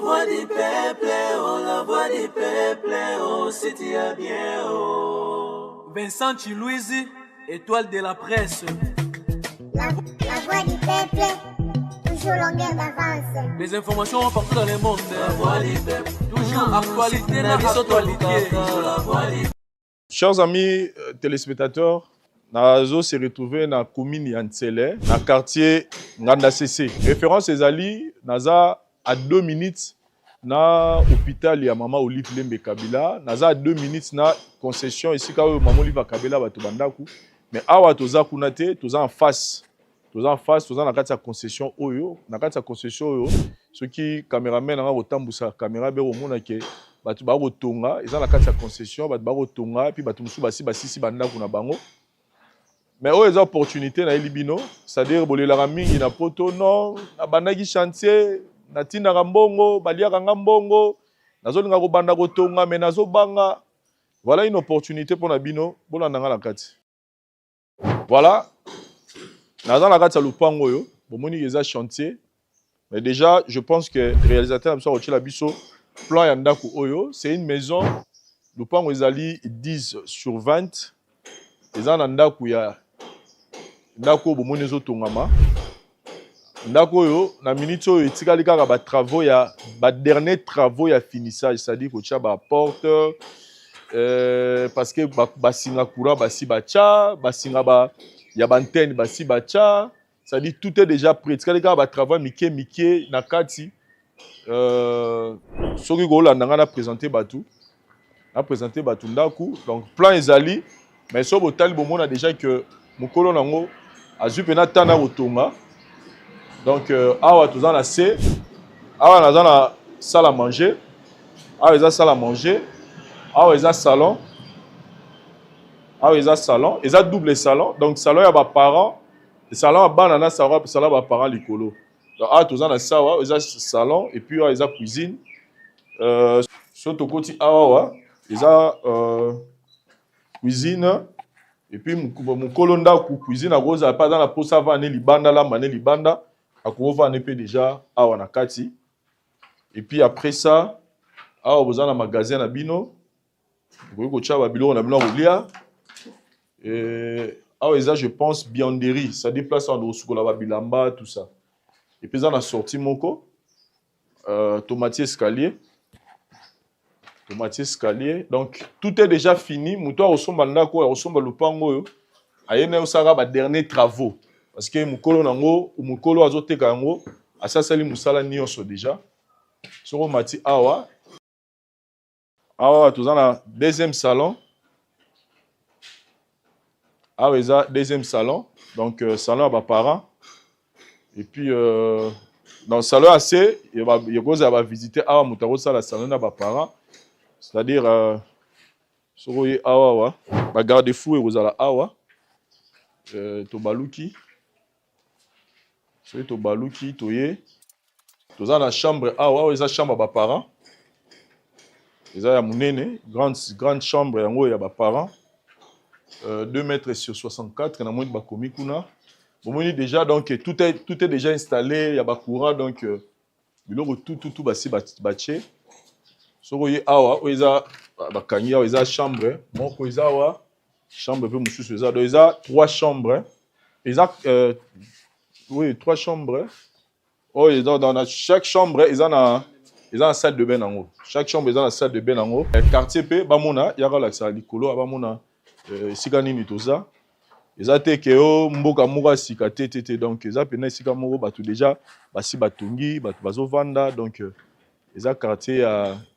voix du peuple, oh, la voix du peuple, oh, si tu as bien, oh. Vincent Chilouizi, étoile de la presse. La voix du peuple, toujours longueur d'avance. Les informations partout dans le monde. La voix du peuple, toujours actualité, la actualité. Chers amis téléspectateurs, Nazo s'est retrouvé dans la commune Yantsele, dans le quartier Nganda CC. Référence ezali, Naza à 2 minutes na hôpital ya Mama Olive Lembe Kabila. Naza à 2 minutes na concession ici quand Mama Olive Kabila batu bandaku. Mais awa toza kunate, toza en face. Toza en face, toza na kati ya concession oyo. Na kati ya concession oyo, ceux qui caméramen na otambusa caméra be omona ke batu ba rotonga, ils ont la carte de concession, batu ba rotonga, puis batu musu basi bandaku na bango. Mais oh, les opportunités na libino, c'est-à-dire bolela mingi na poto non, na bandaki chantier, na tinda ngambongo, balia ngambongo, nazolinga ko banda ko tonga mais nazo banga. Voilà une opportunité pour Nabino, bola nanga la kati. Voilà. Nazo la kati ya lupango yo, bomoni les chantier. Mais déjà, je pense que le réalisateur Amsa Rochela Bisso plan yandaku oyo, c'est une maison lupango ezali 10 sur 20. Eza na ndaku ya ndako bomoni zo tongama. Ndako oyo na minute oyo etikali kaka ba travaux ya ba dernier travaux ya finissage, c'est-à-dire ko tia ba porte parce que ba singa courant basi bacha, ba singa ba ya ba antenne basi bacha, c'est-à-dire tout est déjà prêt. Etikali kaka ba travaux mike na kati soki ko landa nga na présenter batu. Na présenter batu ndaku. Donc plan ezali mais so botali bomona déjà que mukolo nango azu pena tana otonga. Donc awa toza na C, awa naza na salle à manger, awa eza salle à manger, awa eza salon, awa eza salon, eza double salon. Donc salon ya ba parents, le salon bana na salon ba parents likolo. Donc awa toza na sawa, eza salon et puis awa eza cuisine. Soto koti awa eza cuisine. Et puis mukolo ndaku cuisine a goza pas dans la posa va ne libanda la mané libanda akova ne peut déjà awa na kati. Et puis après ça awa boza na magasin na bino boyo ko tcha ba biloko na bino bolia. Et awa eza je pense bianderie, ça déplace en osukola ba bilamba tout ça. Et puis ça na sorti moko tomate escalier. Tomate escalier. Donc tout est déjà fini. Mouto ressemble ndako, ressemble lupango yo. Ayene osaka ba dernier travaux parce que mukolo nango ou mukolo azoteka yango asasali musala nyonso déjà. Soko mati awa. Awa toza na deuxième salon. Awa eza deuxième salon. Donc salon à ba parents. Et puis dans le salon assez, il va visiter awa mutaro sala salon na ba parents. C'est-à-dire, soroye awa, ba garde-fou et rozala awa, tobaluki, soye tobaluki, toye, toza na chambre awa, eza chambre ba parents, eza ya munene, grande chambre yango ya ba parents, 2 mètres sur 64, na moni ba komi kuna, bomoni déjà donc tout est déjà installé, ya ba courant donc biloko tout basi bache. Soroye awa oza bakangi awa eza chambre moko eza awa chambre pe mususu eza do eza 3 chambres eza oui 3 chambres oh eza dans chaque chambre eza na salle de bain nango chaque chambre eza na salle de bain nango quartier pe bamona yaka laksa likolo bamona esika nini toza eza te ke o mboka moko sika te donc eza pena esika moko batu déjà basi batongi batu bazovanda donc les quartiers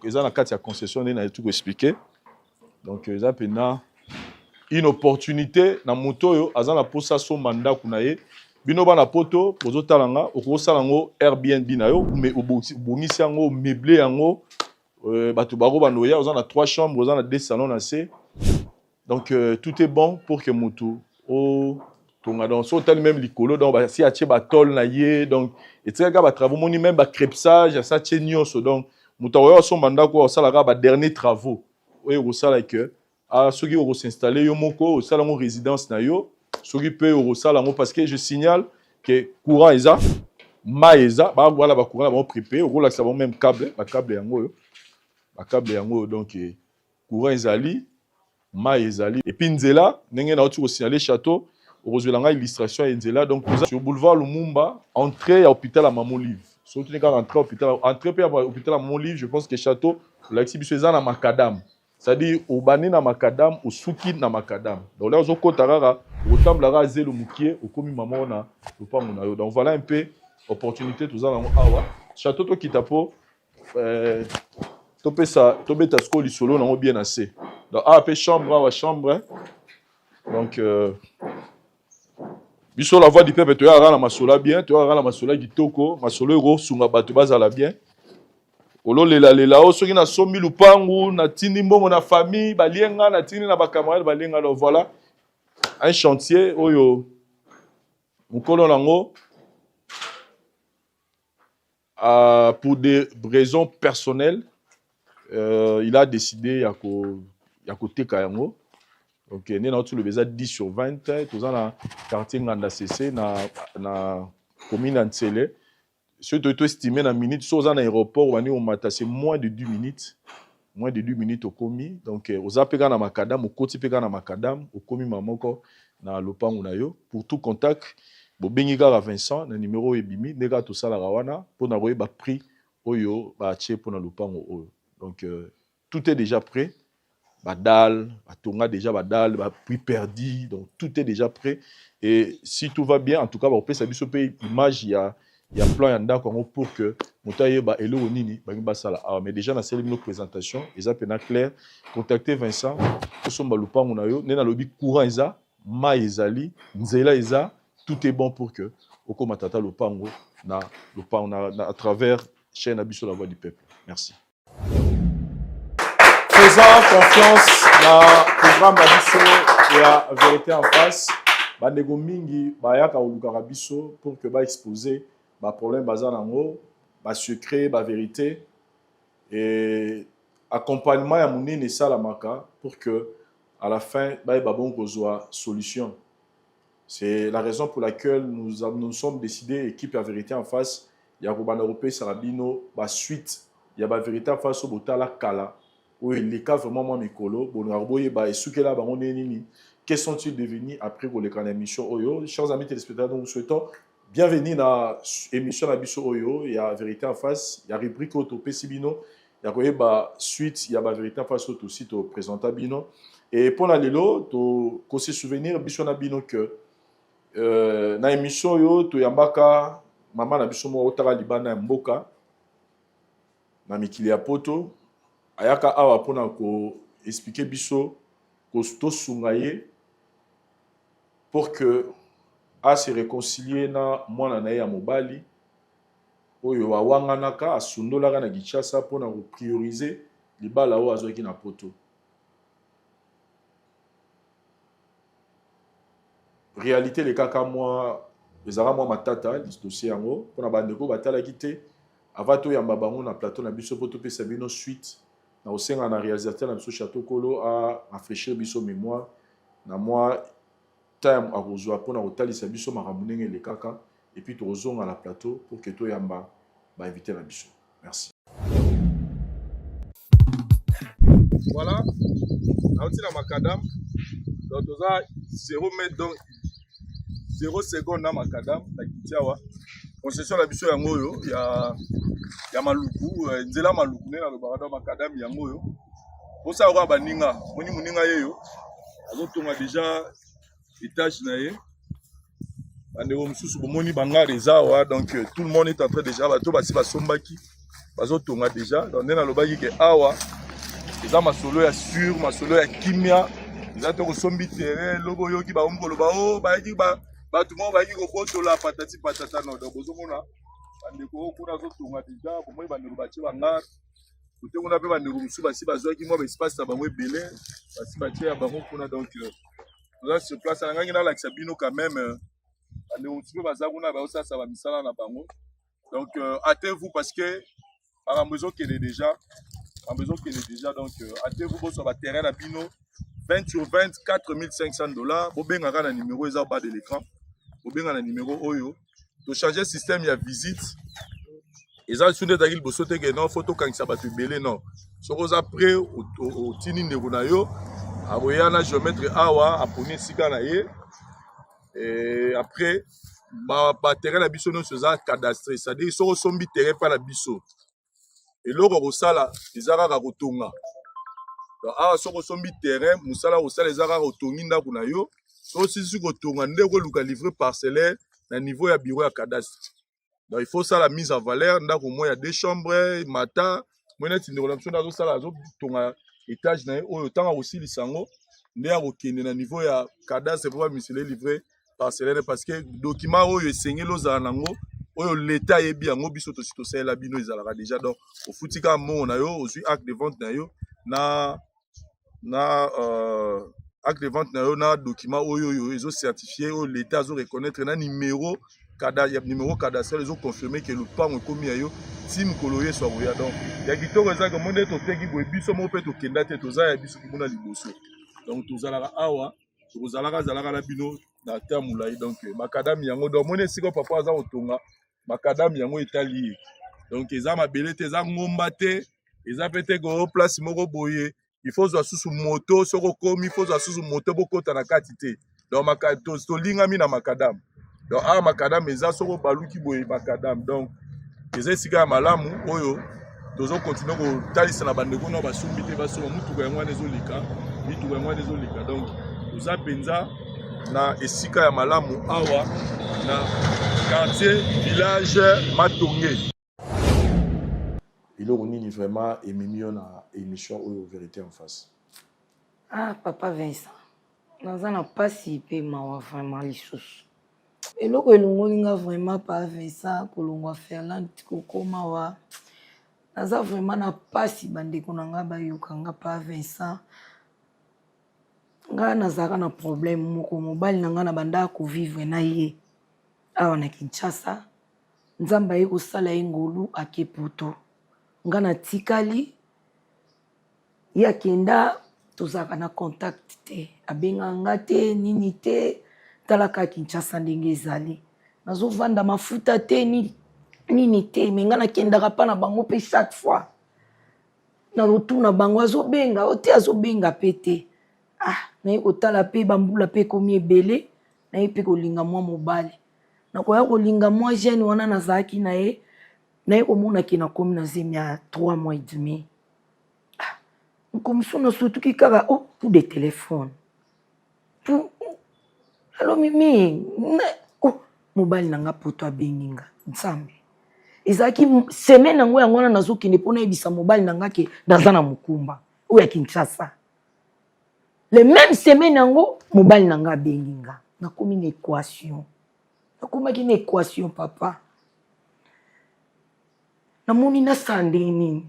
ils ont la carte de concession n'a tout expliqué donc ils ont une opportunité na moto yo azana posa so mandat kunaye bino bana poto pozo talanga okosalango Airbnb na yo mais obongisi yango meublé yango batu baro banoya ozana 3 chambres ozana 2 salons na C donc tout est bon pour que moto o tonga donc so tel même likolo donc si atie ba tol na ye donc et très ga ba travaux moni même ba crépsage ça tie nyonso donc moto oyo so manda ko sala ga ba dernier travaux oyo ko sala que a soki o s'installer yo moko o sala mo résidence na yo soki pe o sala mo parce que je signale que courant eza maeza voilà ba courant ba prépé au là ça va même câble yango donc courant ezali ezali et puis nzela ndenge na otu ko signaler château ozwelanga illustration ya nzela donc sur boulevard Lumumba entrée à hôpital à Mama Olive surtout quand entrer hôpital entrée à hôpital à Mama Olive je pense que château l'exhibition eza na macadam c'est-à-dire au bani na macadam au suki na macadam donc là ozokota kaka otamblara zelo mukie okomi mama na lopango na yo donc voilà un peu opportunité tout ça awa château to kitapo tobeta sko lisolo nango bien assez donc pe chambre donc biso la voix du peuple to ara na masola bien to ara na masola kitoko masolo ero sunga bato bazala bien ololela o soki na somi lupangu na tindi mbongo na famille balienga na tindi na bakamarade balienga donc voilà un chantier oyo mukolo nango pour des raisons personnelles il a décidé ya koteka yango donc né na tout le beza 10/20 tous na quartier Nganda CC na commune Ntsele surtout to estimé na minute so za na aéroport wani o mata c'est moins de 2 minutes au komi donc ozapeka na makadam okoti peka na makadam okomi mamoko na lopango na yo pour tout contact bobengi kaka Vincent na numéro ebimi ndeka to sala rawana pour na koyeba prix oyo ba tie pour na lopango oyo donc tout est déjà prêt badal batonga déjà badal ba prix perdu donc tout est déjà prêt et si tout va bien en tout cas ba opesa biso pe image ya plan ya ndako pour que motaye ba elo nini ba ngba sala mais déjà na celle de présentation eza pena clair contacter Vincent ko somba lupango na yo nena lobi courant eza ma ezali nzela eza tout est bon pour que okoma tata lupango na à travers chaîne Abisso la voix du peuple. Merci. Faisant confiance na programme Abisso et la vérité en face bandego mingi bayaka olukaka biso pour que ba exposer ba problème baza nango ba secret ba vérité et accompagnement ya munene salamaka pour que à la fin ba bon kozwa solution. C'est la raison pour laquelle nous sommes décidés équipe la vérité en face ya robana européen sarabino ba suite ya ba vérité en face au botala kala où les cas vraiment moi mikolo bon arboye ba esukela ba on nini quels sont-ils devenus après pour les canaux émission oyo chers amis téléspectateurs nous souhaitons bienvenue dans émission Abisso oyo il y a vérité en face il y a rubrique auto pesibino il y a koyeba suite il y a ba vérité en face auto site présenta bino et pour la lelo to ko se souvenir biso na bino que na émission yo to yambaka mama na biso mo otaka libana ya mboka na mikili ya poto ayaka awa pona ko expliquer biso ko to sungaye pour que a se réconcilier na mwana na ya mobali oyo awanganaka asundolaka na Kinshasa pona ko prioriser libala o azoki na poto. Réalité les kaka moi les ara moi matata dossier yango pona bandeko batala kité avato ya mbabango na plateau na biso poto pe sabino suite na osenga na réalisateur na biso Château Kolo a rafraîchir biso mémoire na moi time a kozwa pona kotalisa biso maramunenge les kaka et puis tozonga na plateau pour que to yamba ba inviter na biso. Merci. Voilà. Auti na makadam donc toza 0 mètre donc 0 seconde na makadam na kitiawa concession la biso yango yo ya maluku nzela maluku na lobaka makadam yango yo posa ko baninga moni muninga yeyo azotonga déjà étage na ye bandeko mususu bomoni bangare ezawa donc tout le monde est en train déjà bato basi basombaki bazotonga déjà donc nena lobaki ke awa eza masolo ya sur masolo ya kimia eza to kosombi terrain logo yoki ba omkoloba o bayaki bato mo bayaki kobotola patati patata no donc bozomona bandeko kuna zotonga déjà bomoi bandeko batie bangare kote kuna pe bandeko mususu basi bazwaki mwa espace na bango ebele basi batie ya bango kuna donc là sur place na ngangi na lakisa bino quand même bandeko mususu baza kuna baosasa bamisala na bango donc hâtez-vous parce que par besoin qu'il est déjà donc hâtez-vous pour sur le terrain à bino 20/20 $4 500 bobengaka na numéro eza bas de l'écran bobenga na numéro oyo to changer système ya visite eza sunde takili bosote ke non photo kangisa bato ebele non soko oza prêt otini ndeko na yo aboya na géomètre awa aponi esika na ye après baterrain na biso nyonso eza cadastre c'est-à-dire soko osombi terrain mpa na biso eloko kosala eza kaka kotonga awa soko osombi terrain mosala kosala eza kaka otongi ndako na yo soko osisi kotonga nde okoluka livre parcellaire na niveau ya bureau ya cadastre. Donc il faut ça la mise en valeur. Ndako moi il y a 2 chambres, mata, moi net ndeko na biso nazo sala azo tonga étage na oyo tanga aussi lisango nde ya kokende na niveau ya cadastre pour misele livrer parcellaire parce que document oyo esengeli ozala nango oyo l'état yebi yango biso to sito sala bino ezalaka déjà donc au futika mo na yo ozwi acte de vente na yo na acte de vente na yo na document oyo ezo certifié oyo l'état azo reconnaître na numéro cadastre ils ont confirmé que le pas mon commis ayo tim koloye soit roya donc ya kitoko za que monde to teki boy biso mo pe to kenda te to za ya biso ki mona liboso donc to zalaka awa to zalaka na bino na tamula donc makadam yango donc mone siko papa za otonga makadam yango etali donc eza mabele te za ngomba te eza pete ko place moko boye il faut zo susu moto soko komi il faut zo susu moto bokota na kati te donc makato to lingami na makadam. Donc ah makadam eza soko baluki boye makadam donc eza esika malamu oyo tozo continuer ko talisa na bandeko na basumbi te basoma mutuko yango ezolika mituko yango ezolika donc toza penza na esika ya malamu awa na quartier village Matonge. Iloko nini vraiment emimio na émission oyo vérité en face. Ah papa Vincent naza na pasi pe mawa vraiment lisusu eloko elongolinga vraiment pa Vincent kolongwa Ferland kokoma wa naza vraiment na pasi bandeko na nga bayokanga pa Vincent nga nazaka na problème moko mobali na nga na banda ko vivre na ye awa na Kinshasa nzamba ye kosala ye ngolu akeputo nga na tikali ya kenda tozaka na contact te abenga nga te nini te talaka Kinshasa ndenge ezali nazovanda mafuta te nini te menga nakendaka pa na bango pe chaque fois na rotuna bango azobenga ote azobenga pe te naye kotala pe bambula pe komi ebele naye pe kolinga mwa mobali nakoya kolinga mwa jeune wana nazalaki na ye naye komonaki nakomi na zemi ya 3 mois et demi nkomiso nasutuki kaka coup de téléphone alo mimi mobali nanga poto abengi nga nzambe ezalaki semaine nango yango wana nazokende mpona yebisa mobali nanga ke naza na mokumba oyo ya Kinshasa le même semaine yango mobali nanga abengi nga nakomi na équation nakomaki na équation papa namoni nasala nini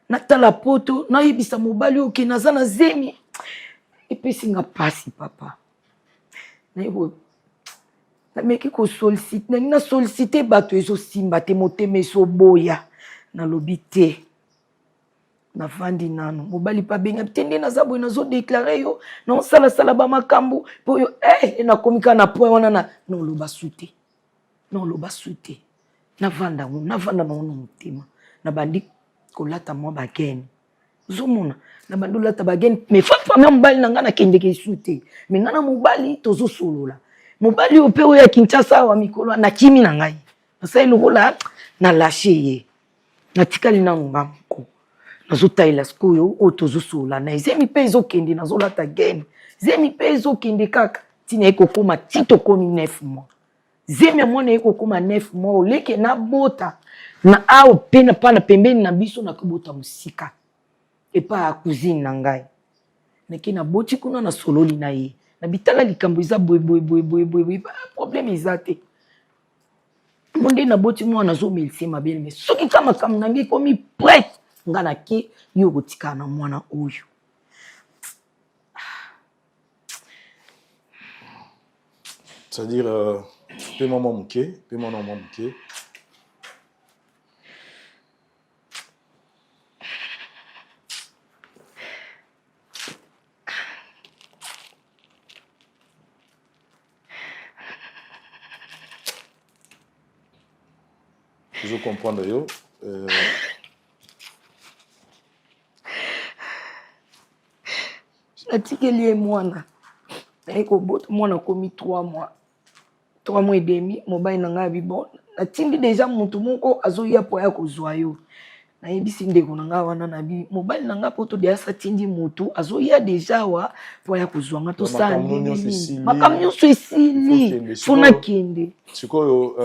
natala poto nayebisa mobali oyo ke naza na zemi epesi nga pasi papa nameki kosolicite nangi na solicite bato ezosimba te motema ezoboya nalobi te navandi nano mobali pa benga te nde naza boye nazodeklare yo naosalasala bamakambo mpo oyo nakomi kaka na point wana noloba su te navanda nango na motema nabandi kolata mwa bagene ozomona nabandi olata bagene mais fa première mobali na nga nakendeke esu te mais nga na mobali tozosolola mobali oyo mpe oyo ya Kinshasa awa mikolo nakimi na ngai nasali lokola nalashe ye natikali nango nga moko nazotalela sikoyo oyo tozosolola na ye zemi mpe ezokende nazolata gene zemi mpe ezokende kaka ntina ye kokoma ti tokomi 9 mois zemi ya mwana ye kokoma 9 mois oleke nabota na awo mpe na pa na pembeni na biso nakobota mosika epa ya cousine na ngai nake naboti kuna na sololi na ye na bitala likambo eza boye problème eza te monde naboti mwana nazomelise mabele mais soki ka makambo na ngai ekomi prête nga nake yo kotikala na mwana oyo c'est-à-dire paiement moke Je comprends d'ailleurs. natikeli ye mwana naye kobota mwana komi 3 mois 3 mois et demi mobali na ngai abibona natindi deja motu moko azoya po ya kozwa yo nayebisi ndeko na ngai wana nabi mobali na ngai po to deja satindi motu azoya deja wa po ya kozwa nga tosala nini makambo nyonso esili fona kende sikoyo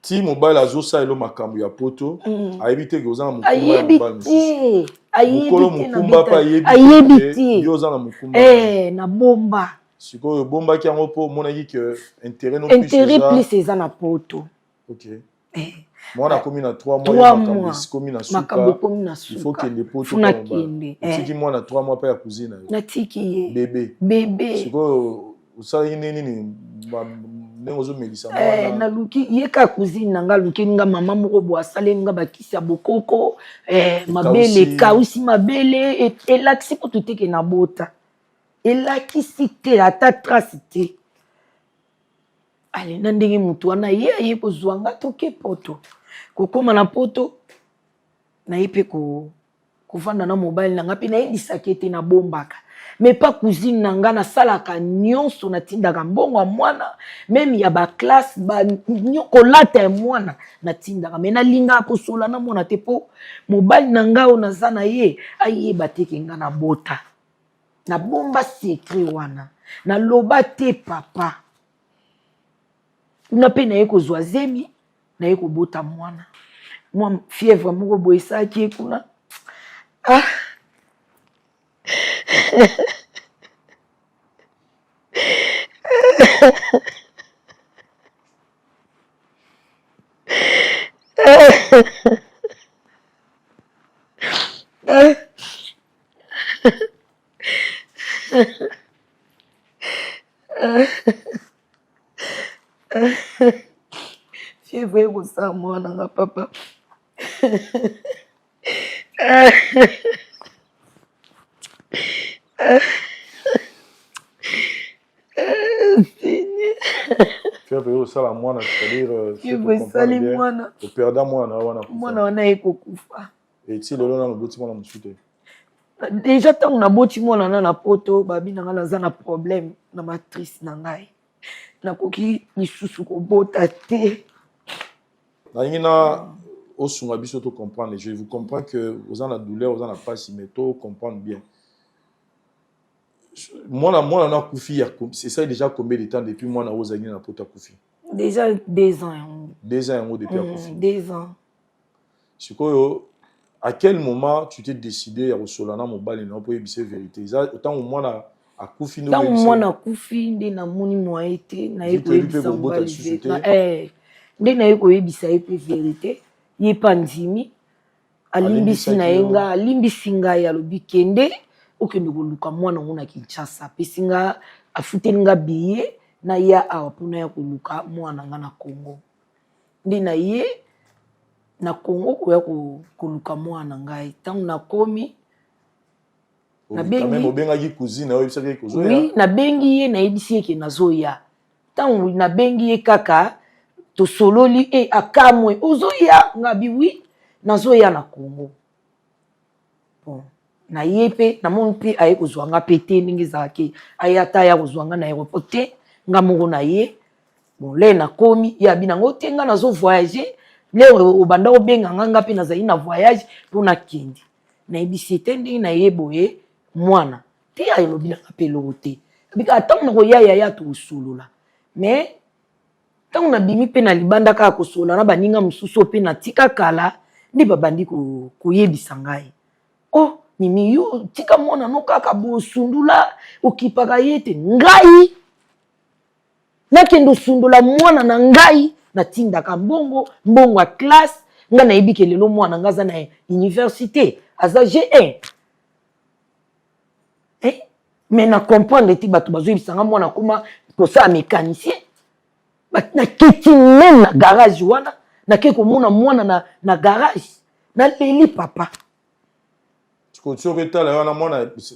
ti mobile azosala elo makambo ya poto ayebi te ke oza na mokumba ya mobile mosusu mokolo mokumba mpe ayebi te yo oza na mokumba na bomba sikoyo obombaki yango mpo omonaki ke intérêt plus eza na poto mwana akomi na 3 mois makambo esikomi na suka il faut kende poto otiki mwana 3 mois mpe ya cousine na yo natiki ye bebe sikoyo osalaki nini ndenge ozomelisa naluki ye ka cousine na nga luki nga mama moko bo asaleli nga bakisi ya bokoko mabele ekausi mabele elakisi mpo toteke na bota elakisi te ata trace te ale na ndenge motu wana ye aye kozwa nga toke poto kokóma na poto naye mpe kovanda na mobali na nga mpe nayebisaki ete nabombaka mais pas cousine na nga nasalaka nyonso natindaka mbongo ya mwana meme ya baklasse kolata ya mwana natindaka me nalingaka kosola na mwana te mpo mobali na nga oyo naza na ye ayeba teke nga na bota nabomba sekret wana naloba te papa kuna mpe naye kozwa zemi naye kobota mwana mwa fièvre moko boye esalaki ye kuna fièvre ekosala mwana nga papa fièvre ekosala mwana c'est-à-dire fièvre esali mwana operda mwana wana ekokufa eti lelo nano boti mwana mosusu te déjà ntango naboti mwana na poto babi na ngai naza na problème na matrice na ngai nakoki lisusu kobota te nalingi na osunga biso to comprendre je vous comprends que oza na douleur oza na pasi mais to comprendre bien mwana na kufi c'est ça déjà combien de temps depuis mwana ozangi na poto akufi déjà 2 ans 2 ans yango depuis akufi 2 ans sikoyo à quel moment tu t'es décidé à resolana mobali na po yebisa vérité autant mwana akufi no ntango mwana akufi nde namoni moye te naye koyebisa mobali nde naye koyebisa ye mpe vérité ye mpe andimi alimbisi na ye nga alimbisi ngai alobi kende okende koluka mwana ngo na Kinshasa apesi nga afuteli nga biye na ya awa mpona ya koluka mwana nga na Congo nde na ye na Congo koya koluka mwana ngai ntango nakomi nabengaki cousine oyebisaki ye kozoya oui nabengi ye nayebisi ye ke nazoya ntango nabengi ye kaka tosololi akamwe ozoya ngabi wi nazoya na Congo bon na ye mpe namoni mpe aye kozwa nga mpe te ndenge ezalaki aye ata ya kozwa nga na aéroport te nga moko na ye bon le nakomi ye abi nango te nga nazovoyage le obanda obenga nga mpe nazali na voyage mpo nakende nayebisi ete ndenge naye boye mwana te ayelobi nanga mpe eloko te abika ntango nakoyaya ya tosolola mais ntango nabimi mpe na libanda kaka kosolola na baninga mosusu mpe natika kala nde babandi koyebisa ngai mimi yo tika mwana no kaka bosundula okipaka ye te ngai nakende osundula mwana na ngai natindaka mbongo ya classe nga nayebi ke lelo mwana nga aza na université aza G1 mais na comprendre ti bato bazoyebisanga mwana koma kosala mécanicien naketi même na garage wana nake komona mwana na garage naleli papa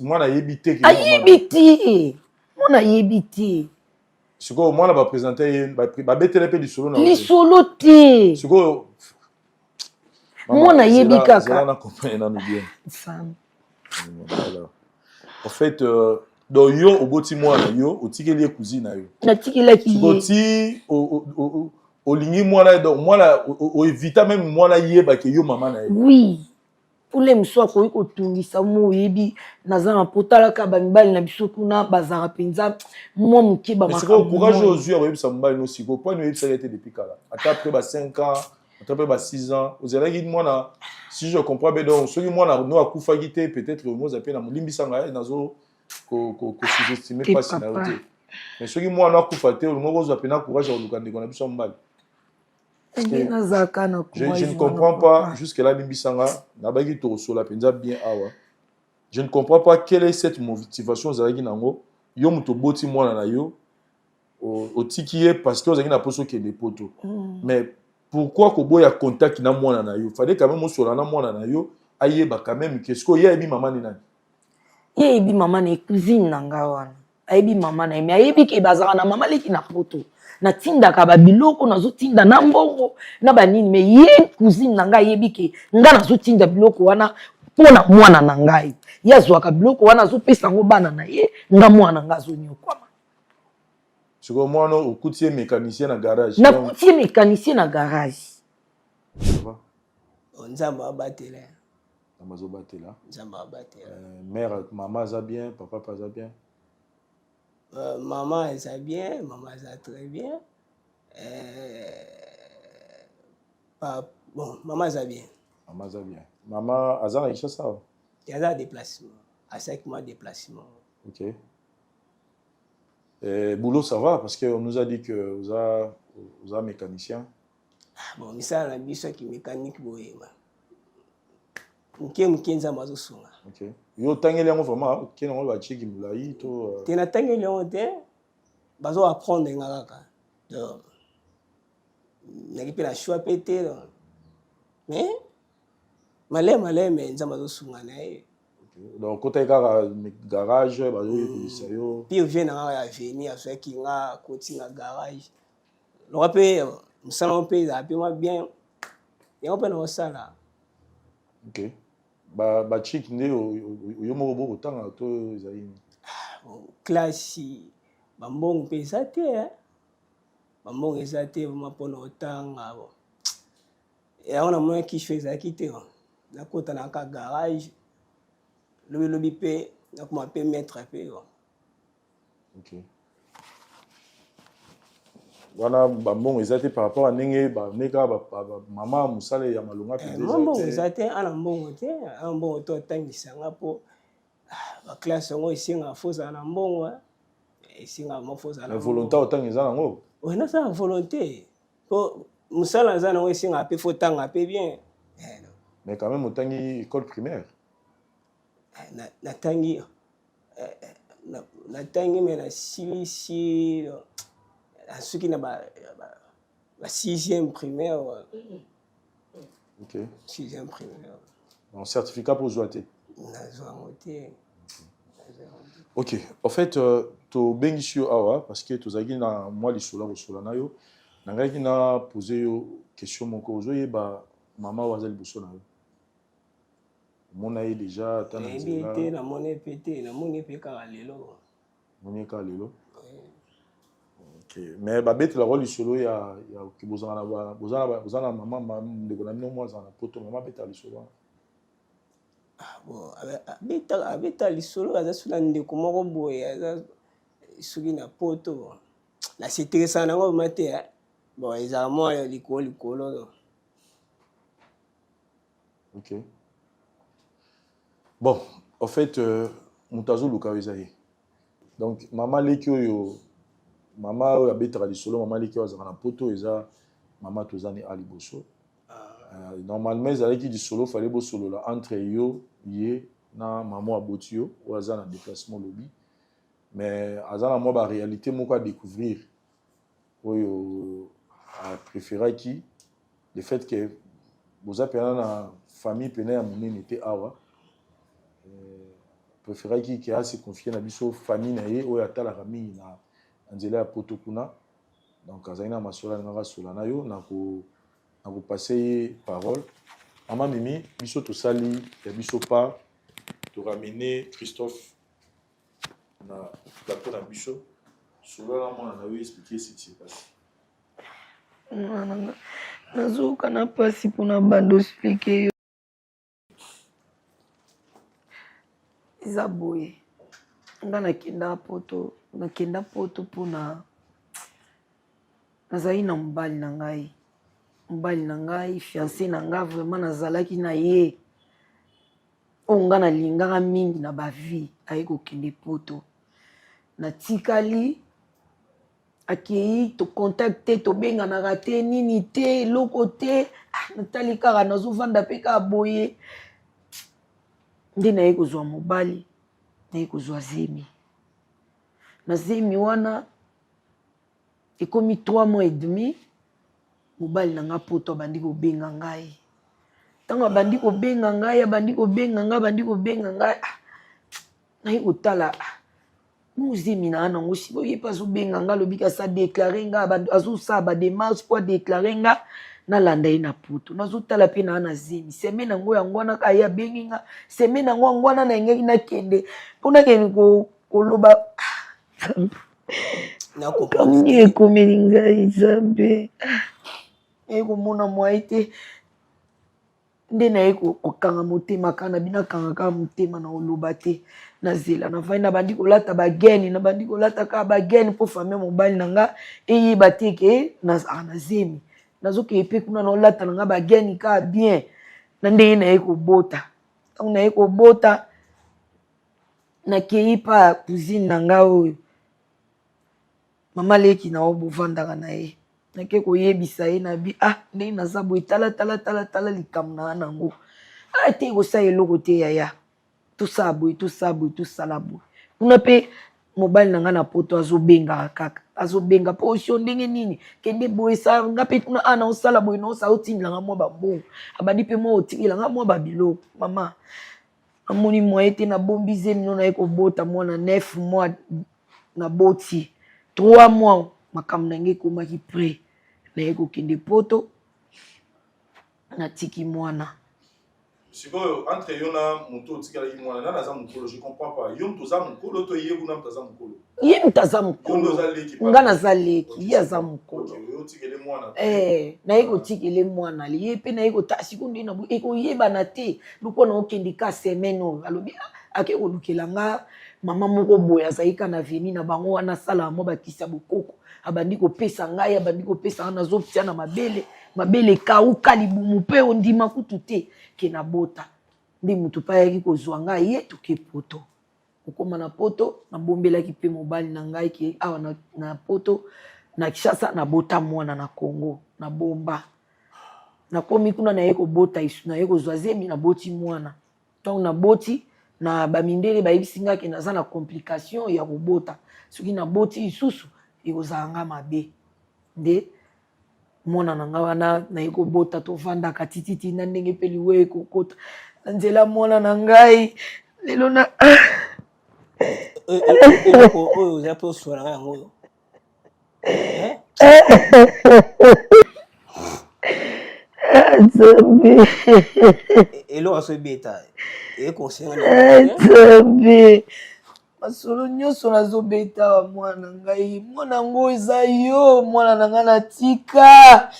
mwana yebi te ayebi te mwana yebi te sikoyo mwana baprésente ye babetele mpe lisolo na lisolo te sikoyo mwana yebi kaka zela na comprendre nanu bien sana en fait donc yo oboti mwana yo otikeli ye cousine na yo natikelaki sikoyo ye ti olingi mwana donc mwana oevita même mwana yebake yo mama na ye oui pule mosu akoki kotungisa mo oyebi naza na potalaka bamibali na biso kuna bazala mpenza mwa moke sikoyo courage oyo ozwi akoyebisa mobali no sikoyo mponi oyebisaki ete depuis kala ata après ba 5 ans ata après ba 6 ans ozalaki mwana si je comprends bien donc soki mwana no akufaki te peut-être omoza mpe na molimbisanga ye nazo sous-estimer mpasi na yo te mais soki mwana akufa te olingo kozwa mpena courage ya koluka ndeko na biso ya mobali je ne comprends pas jusque là limbisanga nabaki tokosola mpenza bien awa je ne comprends pas quelle est cette motivation ozalaki nango yo moto oboti mwana na yo otiki ye parce que ozalaki na poso okende poto mais pourquoi koboya contact na mwana na yo fallait quand même osola na mwana na yo ayeba quand même que sikoyo ye ayebi mama ni nani ye ayebi mama na ye cousine na nga wana ayebi mama na ye mais ayebi ke bazalaka na mama leki na poto natindaka babiloko nazotinda na mbongo na banini mais ye cousine na ngai ayebi ke nga nazotinda biloko wana mpona mwana na ngai ye azwaka biloko wana azopesa yango bana na ye nga mwana nga azonyokwama sikoyo mwana okuti ye mécanicien na garage nakuti ye mécanicien na garage nzambe abatela nzambe azobatela nzambe abatela mère mama aza bien papa pa aza bien maman eza bien maman eza très bien bon maman eza bien mama aza bien mama aza na richesse awa aza déplacement à 5 mois déplacement ok boulot ça va parce qu'on nous a dit que vous êtes mécanicien bon misala na biso ki mécanique boyema moke nzambe azosunga ok yo otangeli yango vraiment okende yango batieki molai to te natangeli yango te bazo apprendre nga kaka donc naki mpe na choix mpe te mais maleme nzambe azosunga na ye donc kotaki kaka garage bazoyekolisa yo mpe ovie na nga ya veni azwaki nga koti na garage loka mpe mosala ngo mpe ezala mpe mwa bien yango mpe na kosala ok bachik nde yo moko bokotanga to ezali klasi bambongo mpe eza te bambongo eza te vraimen mpona otanga yango namonaki cho ezalaki te nakota na ka garage lobilobi mpe nakoma mpe maître mpe ok wana bambongo eza te par rapport à ndenge baneka mama mosala ya malonga mbongo eza te ana mbongo te ana mbongo te otangisanga mpo baklasse yango esengaka fozala na mbongo esengaka mo fozala na volonté otanga eza nango oye nasala volonté mpo mosala eza nango esengaka mpe fotanga mpe bien mais quand même otangi école primaire natangi me nasilisi soki na ba 6e primaire ok 6e primaire en certificat pour ozwa te nazwango te ok en fait tobengisi yo awa parce que tozalaki na mwa lisolo kosola na yo nangaki na pose yo question moko ozoyeba mama oyo aza liboso na yo omona ye déjà ata na nzela te namoni mpe te namoni mpe kaka lelo moni kaka lelo mais babetelaka lisolo ya boza na mama ndeko na bino mwa azala na poto mama abetaka lisolo wana abeta lisolo aza so na ndeko moko boye aza soki na poto naseteresana nango ma te bon ezala mwa likolo ok bon en fait moto azoluka eza ye donc mama leki oyo mama oyo abetaka lisolo mama leki oyo azalaka na poto eza mama tozani a liboso normalement ezalaki lisolo fale bosolola entre yo ye na mama aboti yo oyo aza na déplacement lobi mais aza na mwa baréalité moko adécouvrir oyo apréféraki le fait que boza pena na famille pena ya monene te awa préféraki ke ase confie na biso famille na ye oyo atalaka mingi nzela ya poto kuna. Donc azalina masola ngaka sola na yo na ko passer parole. Maman Mimi, biso to sali ya biso pa to ramener Christophe na plateau na biso. Sola mwana na yo expliquer ce qui s'est passé. Nazoka na pasi mpona bando expliquer yo. Eza boye. Nga nakenda poto mpona nazali na mobali na ngai fiancé na ngai vraiment nazalaki na ye oyo nga nalingaka mingi na bavie aye kokende poto natikali akei tocontacte tobenganaka te nini te eloko te natali kaka nazovanda mpe kaka boye nde naye kozwa mobali naye kozwa zemi na zemi wana ekomi 3 mois et demi mobali na nga poto abandi kobenga ngai ntango abandi kobenga ngai naye kotala mozemi na nango si boye mpe azobenga nga alobi kasi adeklare nga azosala bademarche mpo adeklare nga nalanda ye na poto nazotala mpe na na zemi semaine yango yango wana aye abengi nga semaine yango yango wana nayengaki nakende mpo nakende koloba kamini ekomeli ngai nzambe naye komona mwaye te nde naye kokanga motema kaka na bino akanga kaka motema na oloba te nazela navai nabandi kolata bageni nabandi kolata kaka bageni mpo fami mobali na nga eyeba te ke nazala na zemi nazokeye mpe kuna naolata na nga bageni kaka bien na ndenge naye kobota ntango naye kobota nakei pa cousine na nga oyo mama leki na oyo bovandaka na ye nake koyebisa ye na bi ndenge naza boye tala likambo na nango te ekosala eloko te yaya tosala boye kuna mpe mobali na nga na poto azobengaka kaka azobenga mpo osio ndenge nini kende boye sa nga mpe kuna naosala boye naosala otindelanga mwa babongo abandi mpe mwa otikelanga mwa babiloko mama amoni mwaye te nabombi zemi no naye kobota mwana 9 mois naboti 3 mois makambo na nge ekomaki pre naye kokende poto natiki mwana sikoyo entre yo na moto otikalaki mwana nani aza mokolo je comprends pas yo moto oza mokolo to ye kuna moto aza mokolo ye moto aza mokolo nga naza leki ye aza mokolo naye kotikele mwana ye mpe naye kotala sikoyo nde ekoyebana te lukona okende ka semaine oyo alobi ake kolukela nga mama moko boye azali ka na veni na bango wana asalaka mwa bakisi ya bokoko abandi kopesa ngai abandi kopesa nga nazotia na mabele ekauka libumu mpe ondima kutu te ke na bota ndi mutu mpe ayaki kozwa ngai ye toke poto okoma na poto nabombelaki mpe mobali na ngai ke awa na poto na Kinshasa nabota mwana na Congo nabomba nakomi kuna naye kobota isu naye kozwa zemi naboti mwana ntango naboti na bamindele bayebisi nga ke naza na complication ya kobota soki naboti lisusu ekozala nga mabe nde mwana na nga wana naye kobota tovandaka tititi na ndenge mpe liwe ekokota na nzela mwana na ngai lelo na oyo oza mpe osola nga yango oyo nzambe eloko asobeta ekonsenga nzambe masolo nyonso nazobeta wa mwana ngai mwana yango eza yo mwana na nga natika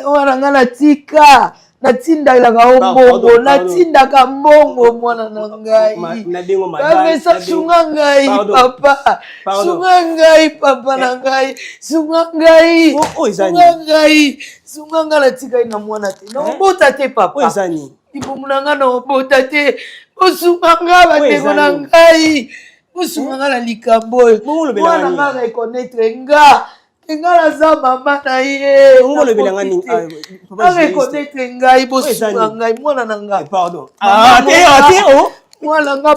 mwana na nga natika natindaka mbongo natindaka mbongo mwana na ngai bamesa sunga ngai papa sunga ngai papa na ngai sunga ngai sunga ngai natika na mwana te naobota te papa ibomu na nga naobota te osunga ngai bandeko na ngai osunga ngai na likambo oyo mwana nga reconnaître nga naza mama na ye areconnaître ngai bosunga ngai mwana na ngai mwana nga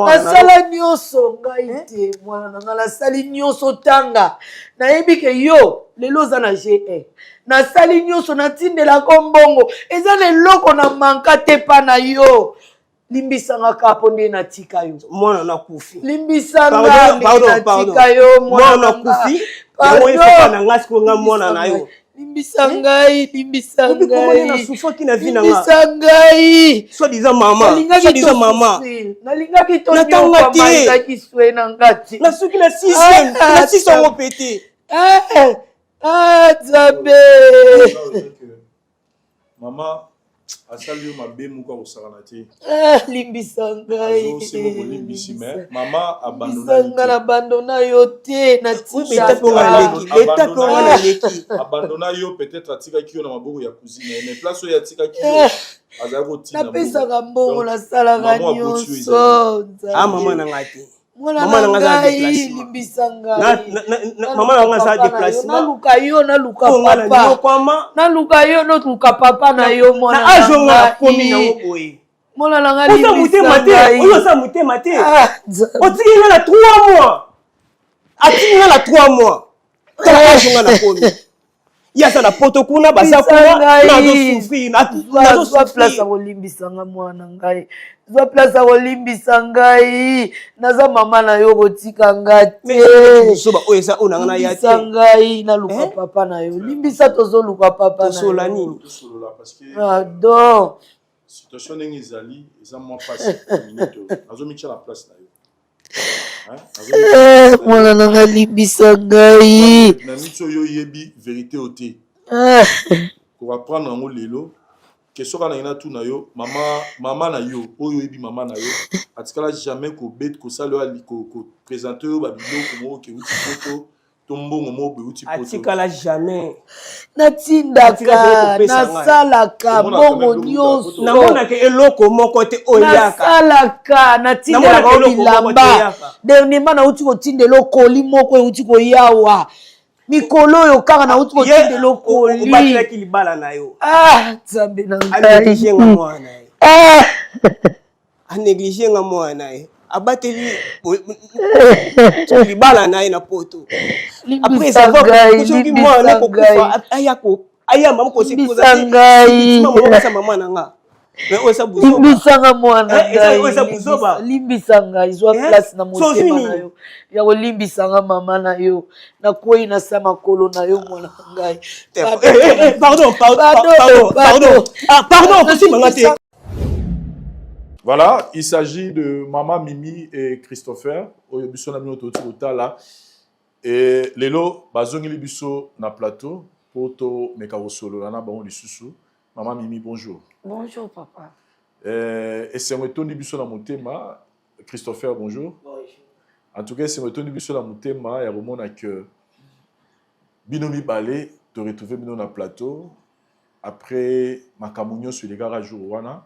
nasala nyonso ngai te mwana na ngai nasali nyonso tanga nayebi ke yo lelo za na GR na sali nyonso na tindela ko mbongo eza leloko na manka te pa na yo limbisanga kapo nde na tika yo mwana na kufi limbisanga na tika yo mwana na kufi yango ifika na ngasi ko nga mwana na yo limbisangai na souffre qui na vie na nga limbisangai soi-disant mama nalingaki to natanga te ki swe na ngati na suki na 6 na 6 ngo pété Nzambe Maman asali yo mabe muka osakana te. Limbisa ngai. Azosimo kolimbisi me mama abandona yo te na tika. Abandona yo peut-être atika ki yo na maboko ya cousine mais place ya tika ki yo azali kotina. Napesaka mbongo na salaka nyonso. Mama na ngati. Mama na ngai limbisa ngai. Mama na ngai sa déplacement. Naluka papa. Naluka yo notuka papa na yo mwana. Na ajonga na komi na boye. Mwana na ngai limbisa ngai. Oyo sa mutema te. Otiki nga na 3 mois. Atiki nga na 3 mois. Kala ajonga na komi. Yasa na poto kuna basa kuna na do souffrir na do souffrir place akolimbisa nga mwana ngai zwa place akolimbisa ngai naza mama na yo kotika nga te soba oyo esa ona ngana ya te ngai naluka papa na yo limbisa tozoluka papa na yo tosola nini tosolola parce que pardon situation ndenge ezali eza mwa pasi minute nazomitya na place na yo mwana nanga limbisa ngai na miti oyo yebi vérité ote koaprendre yango lelo question kana ina tu na yo mama na yo oyo yebi mama na yo atikala jamais kobet kosala yo ko présenter yo babiloko moko ke uti poto tombongo mo be uti poto atikala jamais natindaka nasalaka mbongo nyonso namonaka eloko moko te oyaka nasalaka natindelaka bilamba dernièrement nauti kotindela okoli moko euti koyawa mikolo oyo kaka nauti kotindela okoli obatilaki libala na yo nzambe na anéglige nga mwana ye anéglige nga mwana ye abateli libala na ye na poto après ça va kusoki mwana kokufa ayamba mokosekoza te mama na nga mais oyo sa buzoba limbisanga mwana oyo sa buzoba limbisanga izwa place na motema na yo ya kolimbisanga mama na yo nakoyi na sa makolo na yo mwana ngai pardon kosimanga te. Voilà, il s'agit de Maman Mimi et Christopher. Oyo biso na bino toti otala. Et lelo bazongeli biso na plateau poto mekawosolo na bango lisusu. Maman Mimi, bonjour. Bonjour papa. Et c'est retourné biso na motema. Christopher, bonjour. Bonjour. En tout cas, c'est retourné biso na motema ya bomona que bino mi balé te retrouver bino na plateau après makamunyo sur les garages wana.